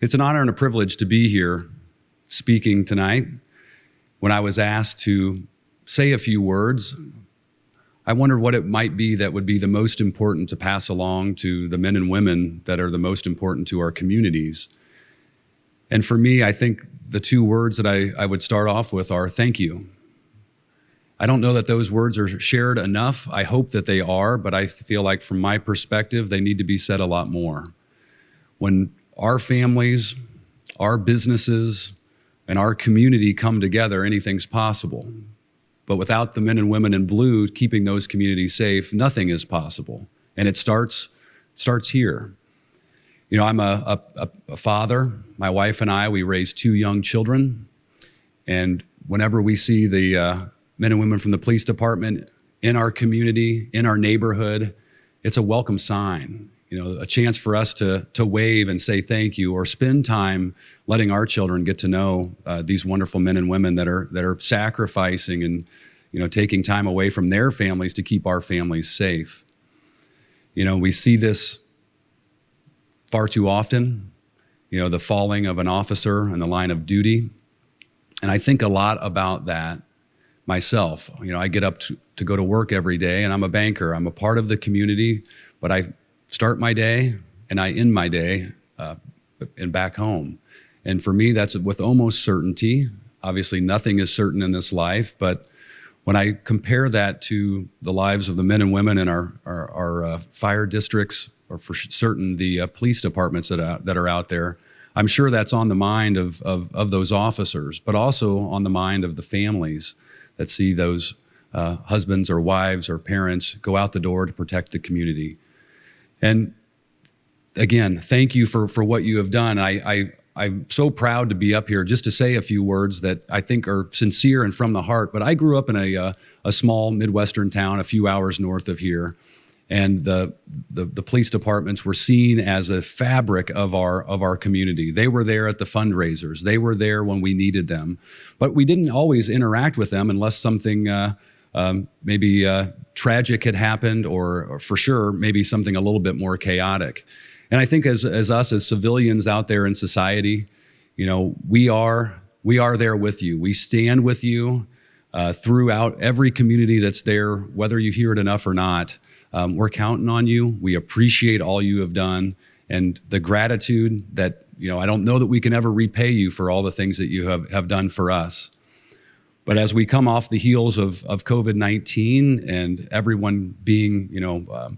It's an honor and a privilege to be here speaking tonight. When I was asked to say a few words, I wondered what it might be that would be the most important to pass along to the men and women that are the most important to our communities. And for me, I think the two words that I would start off with are thank you. I don't know that those words are shared enough. I hope that they are, but I feel like from my perspective, they need to be said a lot more. When our families, our businesses, and our community come together, anything's possible. But without the men and women in blue keeping those communities safe, nothing is possible. And it starts here. You know, I'm a father. My wife and I, we raise two young children. And whenever we see the men and women from the police department in our community, in our neighborhood, it's a welcome sign. You know, a chance for us to wave and say thank you, or spend time letting our children get to know these wonderful men and women that are sacrificing and, you know, taking time away from their families to keep our families safe. You know, we see this far too often, you know, the falling of an officer in the line of duty. And I think a lot about that myself. You know, I get up to go to work every day, and I'm a banker. I'm a part of the community, but I start my day and I end my day and back home. And for me, that's with almost certainty. Obviously, nothing is certain in this life, but when I compare that to the lives of the men and women in our fire districts, or for certain the police departments that are out there, I'm sure that's on the mind of those officers, but also on the mind of the families that see those husbands or wives or parents go out the door to protect the community. And again, thank you for what you have done. I'm so proud to be up here just to say a few words that I think are sincere and from the heart. But I grew up in a small Midwestern town a few hours north of here. And the police departments were seen as a fabric of our community. They were there at the fundraisers. They were there when we needed them. But we didn't always interact with them unless something maybe tragic had happened, or for sure, maybe something a little bit more chaotic. And I think as us, as civilians out there in society, you know, we are there with you. We stand with you throughout every community that's there, whether you hear it enough or not. We're counting on you. We appreciate all you have done, and the gratitude that, you know, I don't know that we can ever repay you for all the things that you have done for us. But as we come off the heels of COVID-19 and everyone being, you know,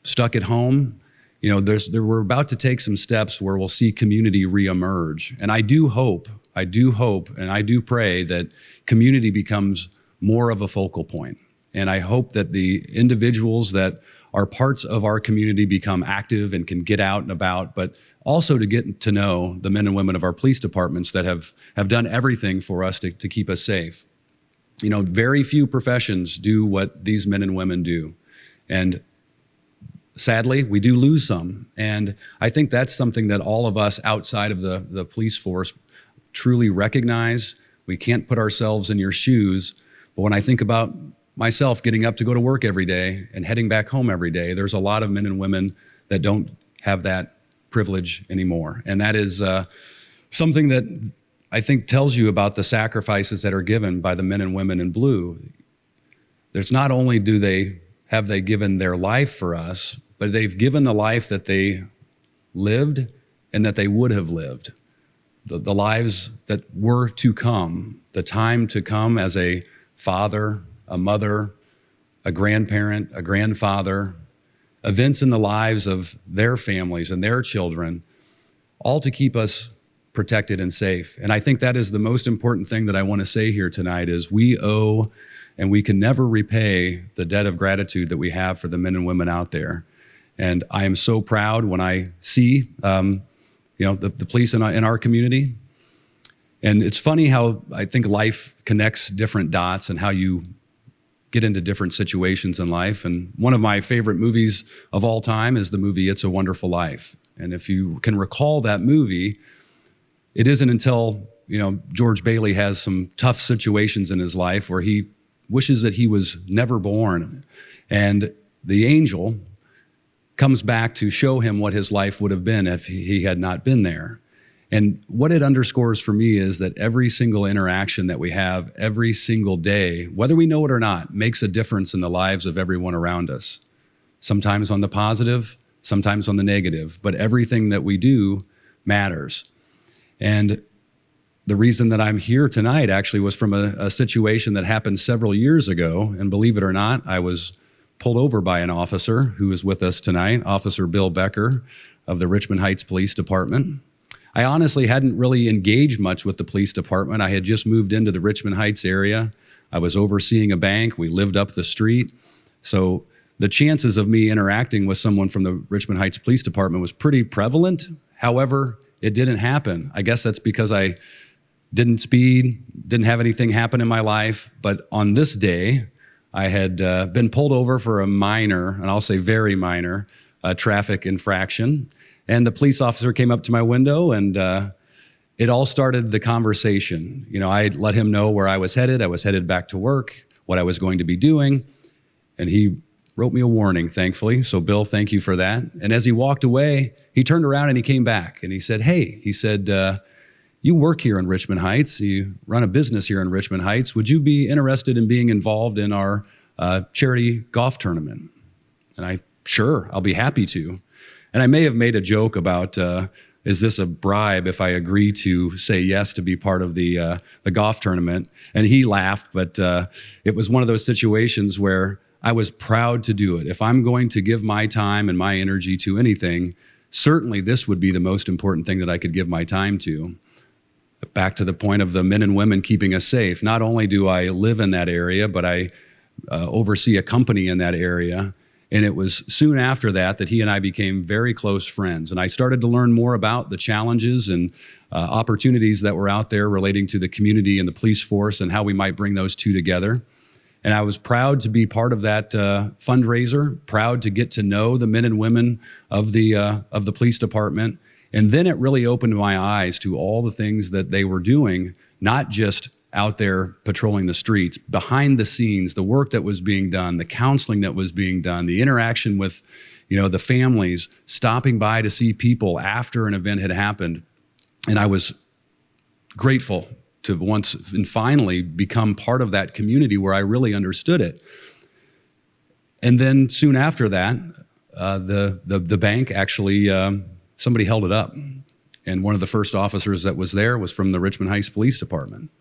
stuck at home, you know, we're about to take some steps where we'll see community reemerge. And I do hope, and I do pray that community becomes more of a focal point. And I hope that the individuals that are parts of our community become active and can get out and about, but also to get to know the men and women of our police departments that have done everything for us to keep us safe. You know, very few professions do what these men and women do. And sadly, we do lose some. And I think that's something that all of us outside of the police force truly recognize. We can't put ourselves in your shoes. But when I think about myself getting up to go to work every day and heading back home every day, there's a lot of men and women that don't have that privilege anymore. And that is something that I think tells you about the sacrifices that are given by the men and women in blue. There's not only have they given their life for us, but they've given the life that they lived and that they would have lived. The lives that were to come, the time to come as a father, a mother, a grandparent, a grandfather, events in the lives of their families and their children, all to keep us protected and safe. And I think that is the most important thing that I want to say here tonight is we owe, and we can never repay the debt of gratitude that we have for the men and women out there. And I am so proud when I see, you know, the police in our community. And it's funny how I think life connects different dots and how you get into different situations in life. And one of my favorite movies of all time is the movie It's a Wonderful Life. And if you can recall that movie, it isn't until, you know, George Bailey has some tough situations in his life where he wishes that he was never born. And the angel comes back to show him what his life would have been if he had not been there. And what it underscores for me is that every single interaction that we have every single day, whether we know it or not, makes a difference in the lives of everyone around us. Sometimes on the positive, sometimes on the negative, but everything that we do matters. And the reason that I'm here tonight actually was from a situation that happened several years ago. And believe it or not, I was pulled over by an officer who is with us tonight, Officer Bill Becker of the Richmond Heights Police Department. I honestly hadn't really engaged much with the police department. I had just moved into the Richmond Heights area. I was overseeing a bank. We lived up the street. So the chances of me interacting with someone from the Richmond Heights Police Department was pretty prevalent. However, it didn't happen. I guess that's because I didn't speed, didn't have anything happen in my life. But on this day, I had been pulled over for a minor, and I'll say very minor, traffic infraction. And the police officer came up to my window, and it all started the conversation. You know, I let him know where I was headed. I was headed back to work, what I was going to be doing. And he wrote me a warning, thankfully. So Bill, thank you for that. And as he walked away, he turned around and he came back and he said, hey, he said, you work here in Richmond Heights. You run a business here in Richmond Heights. Would you be interested in being involved in our charity golf tournament? And sure, I'll be happy to. And I may have made a joke about, is this a bribe if I agree to say yes to be part of the golf tournament? And he laughed, but it was one of those situations where I was proud to do it. If I'm going to give my time and my energy to anything, certainly this would be the most important thing that I could give my time to. Back to the point of the men and women keeping us safe. Not only do I live in that area, but I oversee a company in that area. And it was soon after that he and I became very close friends. And I started to learn more about the challenges and opportunities that were out there relating to the community and the police force and how we might bring those two together. And I was proud to be part of that fundraiser, proud to get to know the men and women of the police department. And then it really opened my eyes to all the things that they were doing, not just out there patrolling the streets, behind the scenes, the work that was being done, the counseling that was being done, the interaction with, the families, stopping by to see people after an event had happened. And I was grateful to once and finally become part of that community where I really understood it. And then soon after that, the bank actually, somebody held it up. And one of the first officers that was there was from the Richmond Heights Police Department.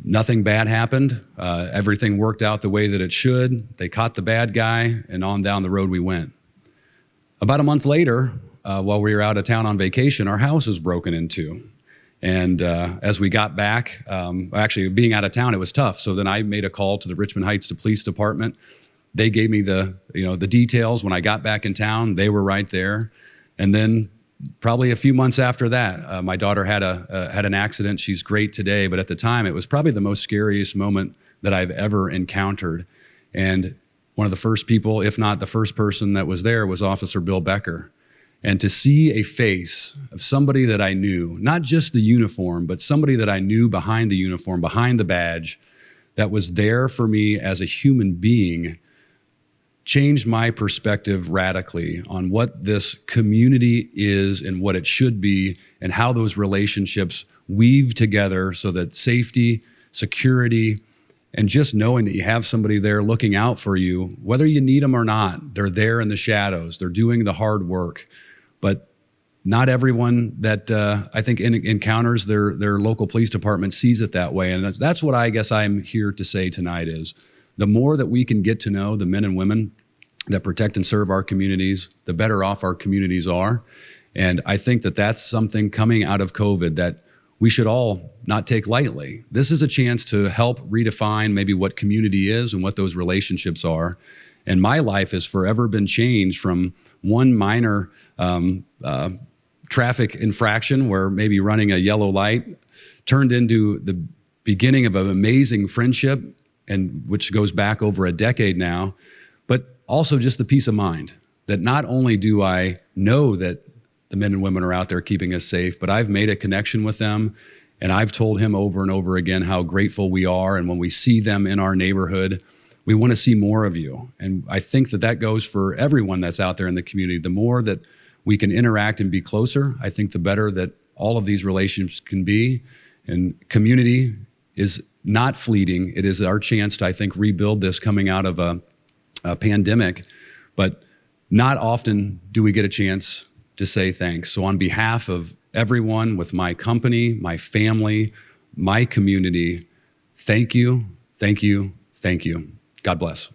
Nothing bad happened. Everything worked out the way that it should. They caught the bad guy, and on down the road we went. About a month later, while we were out of town on vacation, our house was broken into. And as we got back, actually being out of town, it was tough. So then I made a call to the Richmond Heights Police Department. They gave me the details. When I got back in town, they were right there. And then probably a few months after that, my daughter had an accident. She's great today, but at the time, it was probably the most scariest moment that I've ever encountered. And one of the first people, if not the first person that was there, was Officer Bill Becker. And to see a face of somebody that I knew, not just the uniform, but somebody that I knew behind the uniform, behind the badge, that was there for me as a human being, changed my perspective radically on what this community is and what it should be and how those relationships weave together so that safety, security, and just knowing that you have somebody there looking out for you, whether you need them or not, they're there in the shadows, they're doing the hard work. But not everyone that I think encounters their local police department sees it that way. And that's what I guess I'm here to say tonight is, the more that we can get to know the men and women that protect and serve our communities, the better off our communities are. And I think that that's something coming out of COVID that we should all not take lightly. This is a chance to help redefine maybe what community is and what those relationships are. And my life has forever been changed from one minor traffic infraction where maybe running a yellow light turned into the beginning of an amazing friendship, and which goes back over a decade now, but also just the peace of mind that not only do I know that the men and women are out there keeping us safe, but I've made a connection with them, and I've told him over and over again how grateful we are, and when we see them in our neighborhood, we want to see more of you. And I think that that goes for everyone that's out there in the community. The more that we can interact and be closer, I think the better that all of these relationships can be. And community is not fleeting. It is our chance to, I think, rebuild this coming out of a pandemic. But not often do we get a chance to say thanks. So on behalf of everyone with my company, my family, my community, thank you, thank you, thank you. God bless.